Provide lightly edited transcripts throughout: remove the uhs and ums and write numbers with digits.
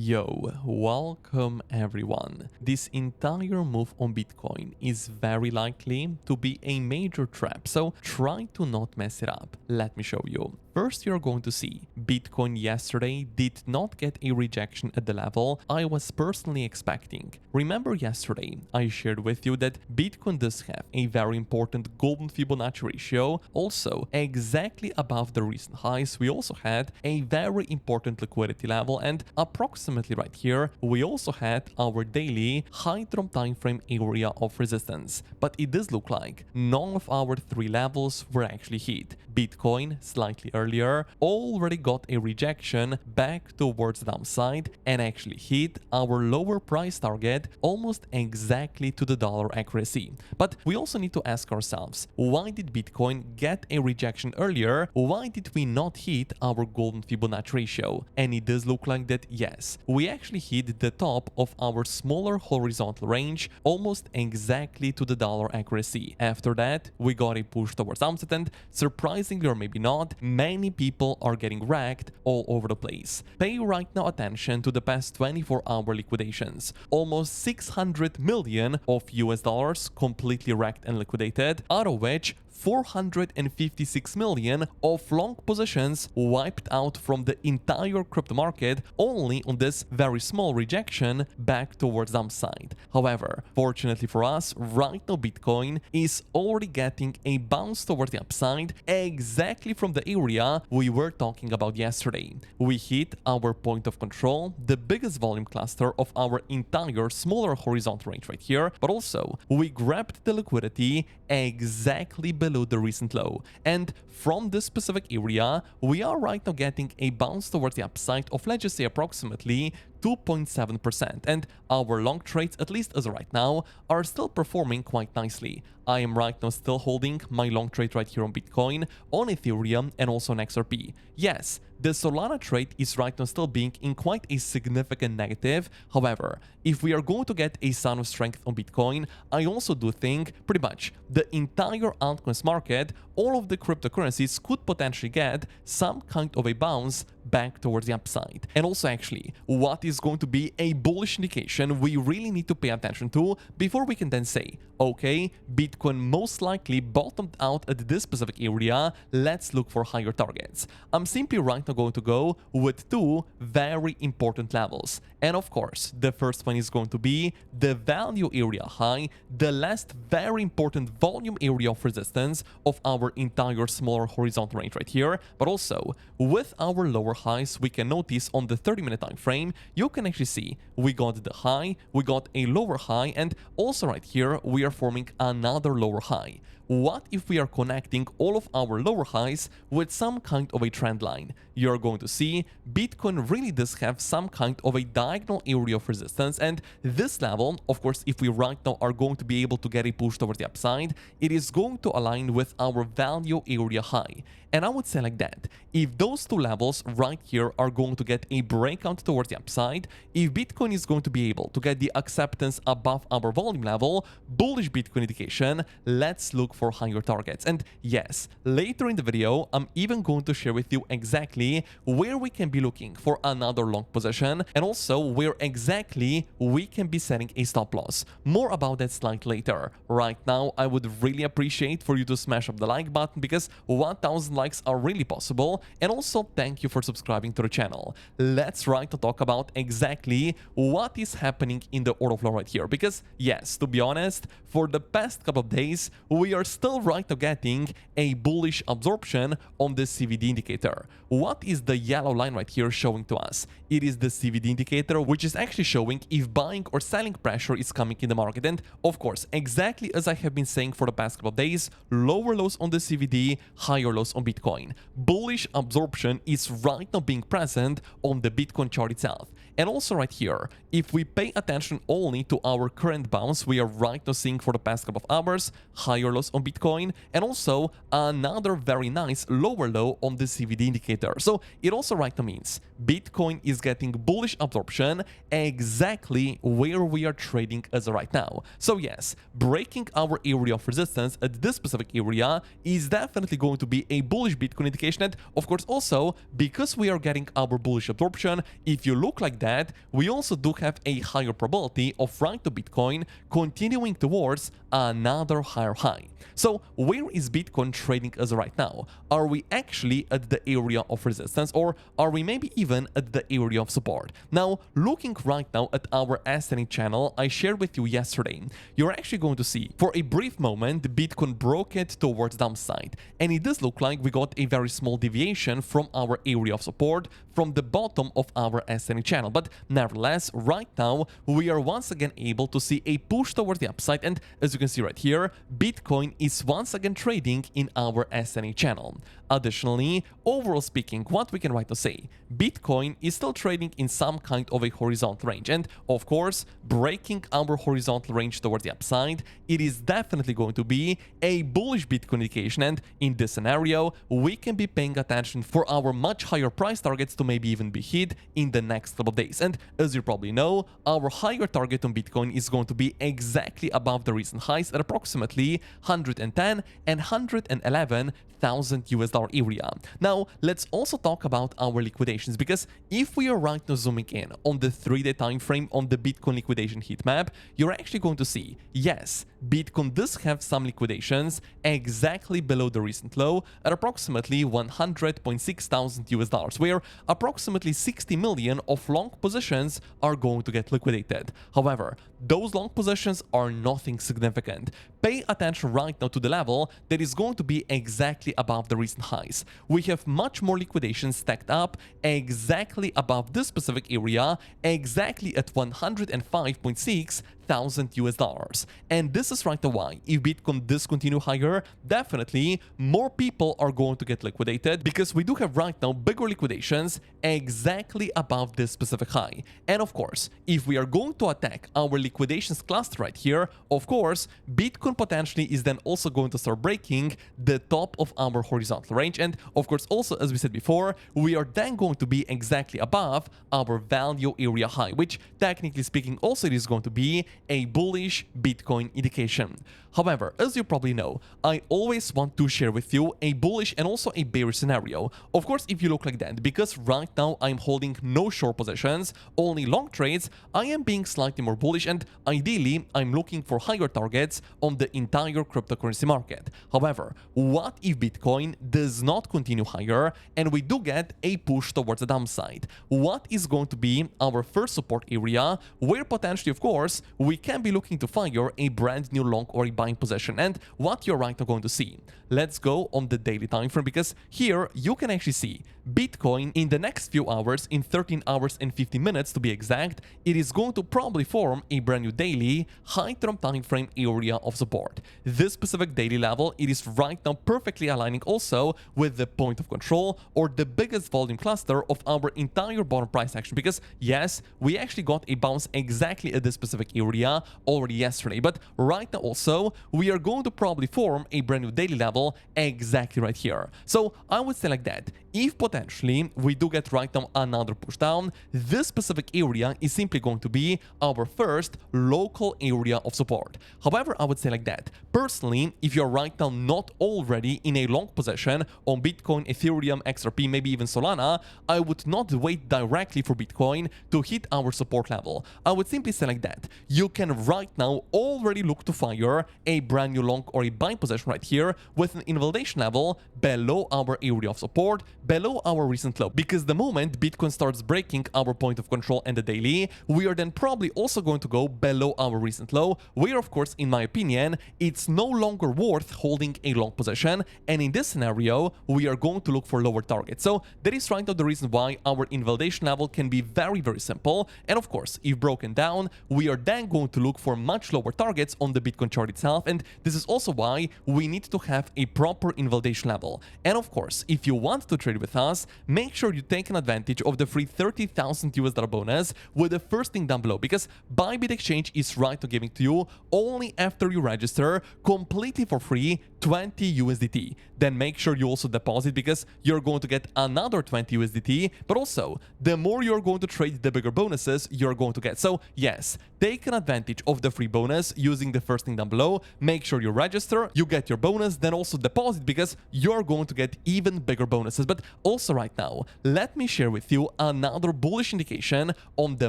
Yo, welcome everyone. This entire move on Bitcoin is very likely to be a major trap, so try to not mess it up. Let me show you. First, you're going to see Bitcoin yesterday did not get a rejection at the level I was personally expecting. Remember yesterday, I shared with you that Bitcoin does have a very important golden Fibonacci ratio. Also, exactly above the recent highs, we also had a very important liquidity level, and approximately right here, we also had our daily high-term time frame area of resistance. But it does look like none of our three levels were actually hit. Bitcoin, slightly earlier, already got a rejection back towards the downside and actually hit our lower price target almost exactly to the dollar accuracy. But we also need to ask ourselves, why did Bitcoin get a rejection earlier? Why did we not hit our golden Fibonacci ratio? And it does look like that, yes, we actually hit the top of our smaller horizontal range almost exactly to the dollar accuracy. After that, we got a push towards downside, and surprisingly or maybe not, many people are getting wrecked all over the place. Pay right now attention to the past 24-hour liquidations. Almost 600 million of US dollars completely wrecked and liquidated, out of which 456 million of long positions wiped out from the entire crypto market only on this very small rejection back towards downside. However, fortunately for us, right now Bitcoin is already getting a bounce towards the upside exactly from the area we were talking about yesterday. We hit our point of control, the biggest volume cluster of our entire smaller horizontal range right here, but also we grabbed the liquidity exactly below the recent low, and from this specific area we are right now getting a bounce towards the upside of, let's just say, approximately 2.7%, and our long trades, at least as of right now, are still performing quite nicely. I am right now still holding my long trade right here on Bitcoin, on Ethereum, and also on XRP. Yes, the Solana trade is right now still being in quite a significant negative. However, if we are going to get a sign of strength on Bitcoin, I also do think pretty much the entire altcoins market, all of the cryptocurrencies could potentially get some kind of a bounce back towards the upside. And also, actually, what is going to be a bullish indication we really need to pay attention to before we can then say, okay, Bitcoin most likely bottomed out at this specific area, let's look for higher targets. I'm simply right now going to go with two very important levels. And of course, the first one is going to be the value area high, the last very important volume area of resistance of our entire smaller horizontal range right here. But also, with our lower highs, we can notice on the 30-minute time frame, you can actually see we got the high, we got a lower high, and also right here, we are forming another lower high. What if we are connecting all of our lower highs with some kind of a trend line? You're going to see Bitcoin really does have some kind of a diagonal area of resistance, and this level, of course, if we right now are going to be able to get a push towards the upside, it is going to align with our value area high. And I would say like that, if those two levels right here are going to get a breakout towards the upside, if Bitcoin is going to be able to get the acceptance above our volume level, bullish Bitcoin indication, let's look for higher targets. And yes, later in the video, I'm even going to share with you exactly where we can be looking for another long position, and also where exactly we can be setting a stop loss. More about that slightly later. Right now, I would really appreciate for you to smash up the like button, because 1,000 likes are really possible, and also thank you for subscribing to the channel. Let's right to talk about exactly what is happening in the order flow right here, because yes, to be honest, for the past couple of days we are still right now getting a bullish absorption on the CVD indicator. What is the yellow line right here showing to us? It is the CVD indicator, which is actually showing if buying or selling pressure is coming in the market. And of course, exactly as I have been saying for the past couple of days, lower lows on the CVD, higher lows on Bitcoin. Bullish absorption is right now being present on the Bitcoin chart itself. And also right here, if we pay attention only to our current bounce, we are right now seeing for the past couple of hours higher lows on Bitcoin, and also another very nice lower low on the CVD indicator. So it also right now means Bitcoin is getting bullish absorption exactly where we are trading as of right now. So yes, breaking our area of resistance at this specific area is definitely going to be a bullish bullish Bitcoin indication. And of course also, because we are getting our bullish absorption, if you look like that, we also do have a higher probability of right to Bitcoin continuing towards another higher high. So where is Bitcoin trading as right now? Are we actually at the area of resistance, or are we maybe even at the area of support? Now, looking right now at our ascending channel I shared with you yesterday, you're actually going to see for a brief moment Bitcoin broke it towards downside, and it does look like we got a very small deviation from our area of support from the bottom of our ascending channel. But nevertheless, right now we are once again able to see a push towards the upside, and as you can see right here, Bitcoin is once again trading in our ascending channel. Additionally, overall speaking, what we can right now say, Bitcoin is still trading in some kind of a horizontal range, and of course, breaking our horizontal range towards the upside, it is definitely going to be a bullish Bitcoin indication, and in this scenario, we can be paying attention for our much higher price targets to maybe even be hit in the next couple of days. And as you probably know, our higher target on Bitcoin is going to be exactly above the recent highs at approximately 110 and 111,000 US dollar area. Now, let's also talk about our liquidations, because if we are right now zooming in on the 3-day time frame on the Bitcoin liquidation heat map, you're actually going to see, yes, Bitcoin does have some liquidations exactly below the recent low at approximately 100.6 thousand US dollars, where approximately 60 million of long positions are going to get liquidated. However, those long positions are nothing significant. Pay attention right now to the level that is going to be exactly above the recent highs. We have much more liquidations stacked up exactly above this specific area, exactly at 105.6 thousand US dollars. And this is right now why, if Bitcoin does continue higher, definitely more people are going to get liquidated, because we do have right now bigger liquidations exactly above this specific high. And of course, if we are going to attack our liquidations cluster right here, of course, Bitcoin potentially is then also going to start breaking the top of our horizontal range. And of course, also, as we said before, we are then going to be exactly above our value area high, which technically speaking also it is going to be a bullish Bitcoin indication. However, as you probably know, I always want to share with you a bullish and also a bearish scenario. Of course, if you look like that, because right now I'm holding no short positions, only long trades, I am being slightly more bullish, and ideally I'm looking for higher targets on the entire cryptocurrency market. However, what if Bitcoin does not continue higher and we do get a push towards the downside? What is going to be our first support area where potentially, of course, we can be looking to fire a brand new long or a buying position? And what you're right now going to see, let's go on the daily time frame, because here you can actually see Bitcoin in the next few hours, in 13 hours and 50 minutes to be exact, it is going to probably form a brand new daily high term time frame area of support. This specific daily level, it is right now perfectly aligning also with the point of control, or the biggest volume cluster of our entire bottom price action, because yes, we actually got a bounce exactly at this specific area already yesterday, but right now also we are going to probably form a brand new daily level exactly right here. So I would say like that, if potentially we do get right now another push down, this specific area is simply going to be our first local area of support. However, I would say like that, personally, if you're right now not already in a long position on Bitcoin, Ethereum, XRP, maybe even Solana, I would not wait directly for Bitcoin to hit our support level. I would simply say like that, you can right now already look to fire a brand new long or a buying position right here with an invalidation level below our area of support, below our recent low, because the moment Bitcoin starts breaking our point of control and the daily, we are then probably also going to go below our recent low, where of course, in my opinion, it's no longer worth holding a long position, and in this scenario we are going to look for lower targets. So that is right now the reason why our invalidation level can be very, very simple. And of course, if broken down, we are then going to look for much lower targets on the Bitcoin chart itself, and this is also why we need to have a proper invalidation level. And of course, if you want to trade with us, make sure you take an advantage of the free 30,000 US dollar bonus with the first link down below, because Bybit Exchange is right to giving to you only after you register register completely for free 20 USDT. Then make sure you also deposit because you're going to get another 20 USDT, but also the more you're going to trade, the bigger bonuses you're going to get. So yes, take an advantage of the free bonus using the first link down below. Make sure you register, you get your bonus, then also deposit because you're going to get even bigger bonuses. But also right now, let me share with you another bullish indication on the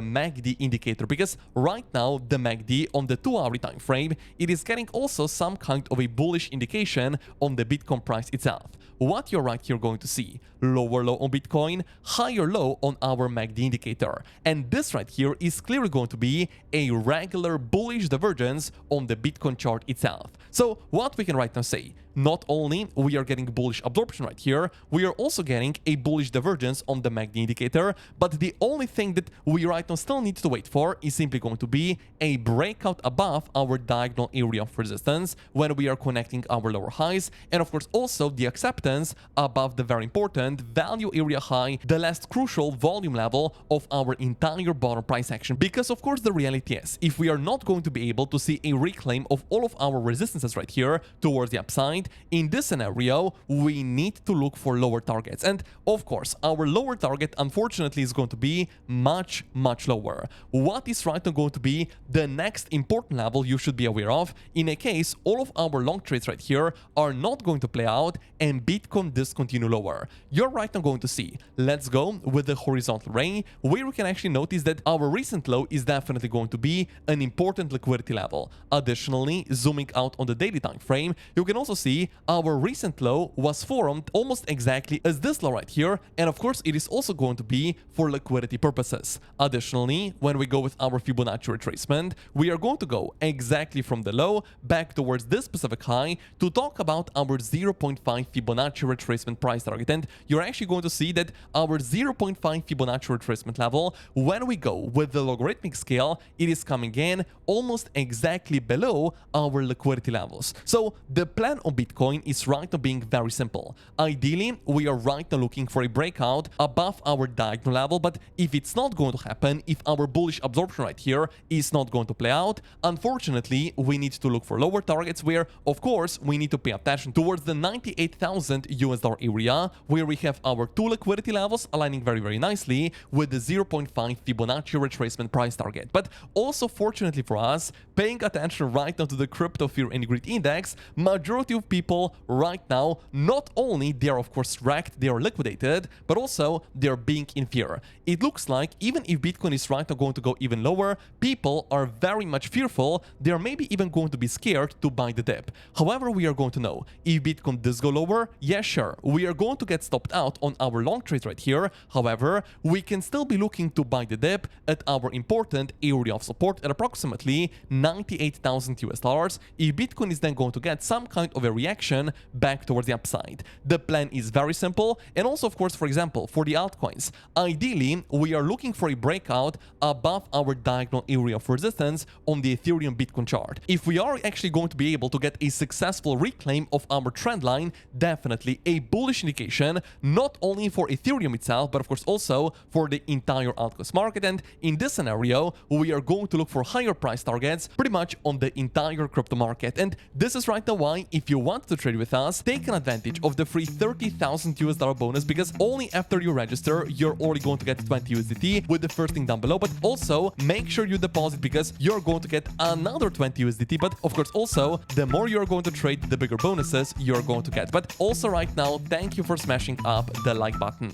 MACD indicator, because right now the MACD on the 2-hour time frame, it is getting also some kind of a bullish indication on the Bitcoin price itself. What you're right here going to see, lower low on Bitcoin, higher low on our MACD indicator. And this right here is clearly going to be a regular bullish divergence on the Bitcoin chart itself. So what we can right now say, not only we are getting bullish absorption right here, we are also getting a bullish divergence on the MACD indicator, but the only thing that we right now still need to wait for is simply going to be a breakout above our diagonal area of resistance when we are connecting our lower highs, and of course also the acceptance above the very important value area high, the last crucial volume level of our entire bottom price action. Because of course the reality is, if we are not going to be able to see a reclaim of all of our resistances right here towards the upside, in this scenario, we need to look for lower targets. And of course, our lower target, unfortunately, is going to be much, much lower. What is right now going to be the next important level you should be aware of in a case all of our long trades right here are not going to play out and Bitcoin discontinue lower? You're right now going to see, let's go with the horizontal ray, where we can actually notice that our recent low is definitely going to be an important liquidity level. Additionally, zooming out on the daily time frame, you can also see our recent low was formed almost exactly as this low right here, and of course it is also going to be for liquidity purposes. Additionally, when we go with our Fibonacci retracement, we are going to go exactly from the low back towards this specific high to talk about our 0.5 Fibonacci retracement price target. And you're actually going to see that our 0.5 Fibonacci retracement level, when we go with the logarithmic scale, it is coming in almost exactly below our liquidity levels. So the plan on Bitcoin is right now being very simple. Ideally, we are right now looking for a breakout above our diagonal level, but if it's not going to happen, if our bullish absorption right here is not going to play out, unfortunately, we need to look for lower targets where, of course, we need to pay attention towards the 98,000 US dollar area, where we have our two liquidity levels aligning very, very nicely with the 0.5 Fibonacci retracement price target. But also, fortunately for us, paying attention right now to the crypto fear and greed index, majority of people right now, not only they are of course wrecked, they are liquidated, but also they're being in fear. It looks like even if Bitcoin is right now going to go even lower, people are very much fearful. They're maybe even going to be scared to buy the dip. However, we are going to know if Bitcoin does go lower, yeah, sure, we are going to get stopped out on our long trades right here. However, we can still be looking to buy the dip at our important area of support at approximately 98,000 US dollars. If Bitcoin is then going to get some kind of a reaction back towards the upside. The plan is very simple, and also of course, for example, for the altcoins, ideally we are looking for a breakout above our diagonal area of resistance on the Ethereum Bitcoin chart. If we are actually going to be able to get a successful reclaim of our trend line, definitely a bullish indication, not only for Ethereum itself, but of course also for the entire altcoins market. And in this scenario, we are going to look for higher price targets pretty much on the entire crypto market. And this is right now why, if you want to trade with us, take an advantage of the free 30,000 US dollar bonus, because only after you register, you're only going to get 20 USDT with the first link down below. But also make sure you deposit because you're going to get another 20 USDT. But of course also, the more you're going to trade, the bigger bonuses you're going to get. But also right now, thank you for smashing up the like button.